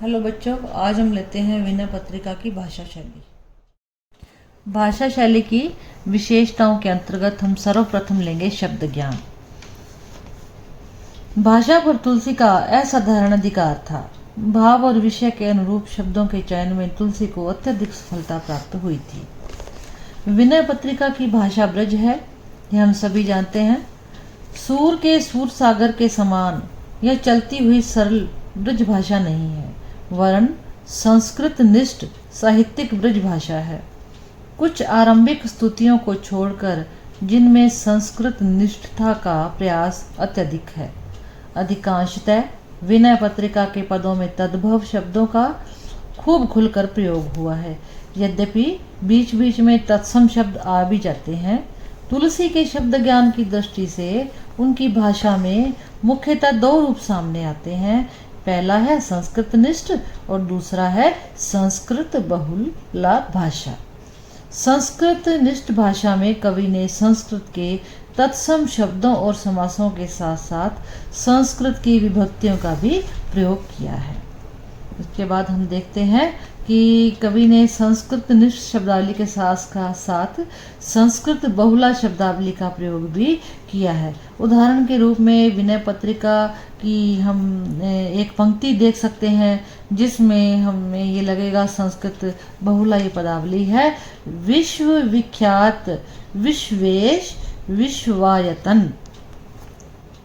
Hello बच्चों, आज हम लेते हैं विनय पत्रिका की भाषा शैली। भाषा शैली की विशेषताओं के अंतर्गत हम सर्वप्रथम लेंगे शब्द ज्ञान। भाषा पर तुलसी का असाधारण अधिकार था। भाव और विषय के अनुरूप शब्दों के चयन में तुलसी को अत्यधिक सफलता प्राप्त हुई थी। विनय पत्रिका की भाषा ब्रज है, यह हम सभी जानते हैं। सूर के सूर सागर के समान यह चलती हुई सरल ब्रज भाषा नहीं है, वरन संस्कृत निष्ठ साहित्यिक ब्रज भाषा है। कुछ आरंभिक स्तुतियों को छोड़कर जिनमें संस्कृत निष्ठता का प्रयास अत्यधिक है। अधिकांशतः विनय पत्रिका के पदों में तद्भव शब्दों का खूब खुलकर प्रयोग हुआ है, यद्यपि बीच बीच में तत्सम शब्द आ भी जाते हैं। तुलसी के शब्द ज्ञान की दृष्टि से उनकी भाषा में मुख्यतः दो रूप सामने आते हैं। पहला है संस्कृत निष्ठ और दूसरा है संस्कृत बहुला भाषा। संस्कृत निष्ठ भाषा में कवि ने संस्कृत के तत्सम शब्दों और समासों के साथ साथ संस्कृत की विभक्तियों का भी प्रयोग किया है। इसके बाद हम देखते हैं कि कवि ने संस्कृत निष्ठ शब्दावली के साथ संस्कृत बहुला शब्दावली का प्रयोग भी किया है। उदाहरण के रूप में विनय पत्रिका की हम एक पंक्ति देख सकते हैं जिसमें हमें ये लगेगा संस्कृत बहुला ये पदावली है। विश्व विख्यात विश्वेश विश्वायतन।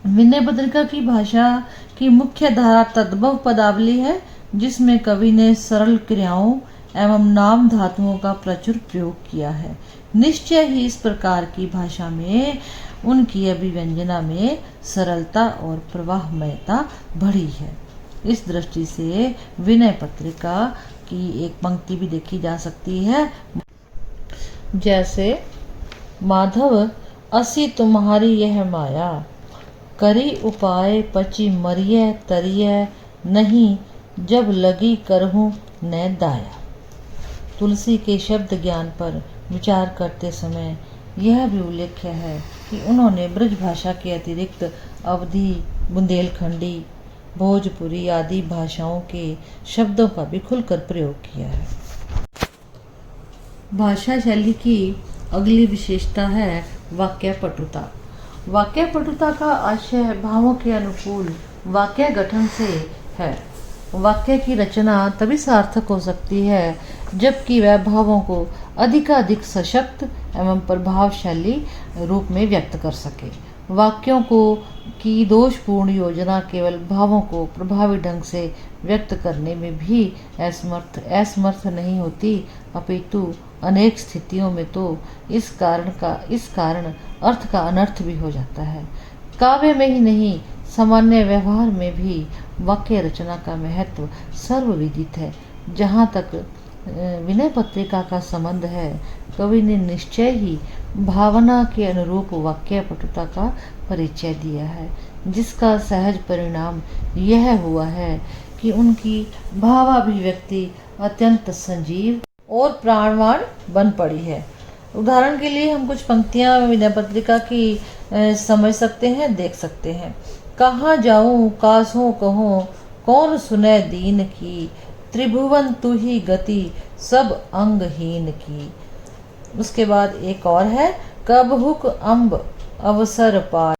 विनय पत्रिका की भाषा की मुख्य धारा तद्भव पदावली है, जिसमें कवि ने सरल क्रियाओं एवं नाम धातुओं का प्रचुर प्रयोग किया है। निश्चय ही इस प्रकार की भाषा में उनकी अभिव्यंजना में सरलता और प्रवाहमयता बढ़ी है। इस दृष्टि से विनय पत्रिका की एक पंक्ति भी देखी जा सकती है, जैसे माधव असी तुम्हारी यह माया, करी उपाय पची मरिय तरिय नहीं, जब लगी करहूं न दाया। तुलसी के शब्द ज्ञान पर विचार करते समय यह भी उल्लेख्य है कि उन्होंने ब्रज भाषा के अतिरिक्त अवधी, बुंदेलखंडी, भोजपुरी आदि भाषाओं के शब्दों का भी खुलकर प्रयोग किया है। भाषा शैली की अगली विशेषता है वाक्य पटुता। वाक्य पटुता का आशय भावों के अनुकूल वाक्य गठन से है। वाक्य की रचना तभी सार्थक हो सकती है जबकि वह भावों को अधिकाधिक सशक्त एवं प्रभावशाली रूप में व्यक्त कर सके। वाक्यों को की दोषपूर्ण योजना केवल भावों को प्रभावी ढंग से व्यक्त करने में भी असमर्थ नहीं होती, अपितु अनेक स्थितियों में तो इस कारण अर्थ का अनर्थ भी हो जाता है। काव्य में ही नहीं, सामान्य व्यवहार में भी वाक्य रचना का महत्व सर्वविदित है। जहाँ तक विनय पत्रिका का संबंध है, कवि ने निश्चय ही भावना के अनुरूप वाक्य पटुता का परिचय दिया है, जिसका सहज परिणाम यह हुआ है कि उनकी भावाभिव्यक्ति अत्यंत संजीव और प्राणवान बन पड़ी है। उदाहरण के लिए हम कुछ पंक्तियां विनय पत्रिका की समझ सकते हैं, देख सकते हैं। कहाँ जाऊं कासों कहूँ, कौन सुने दीन की, त्रिभुवन तू ही गति सब अंगहीन की। उसके बाद एक और है, कब हुक अम्ब अवसर पाए।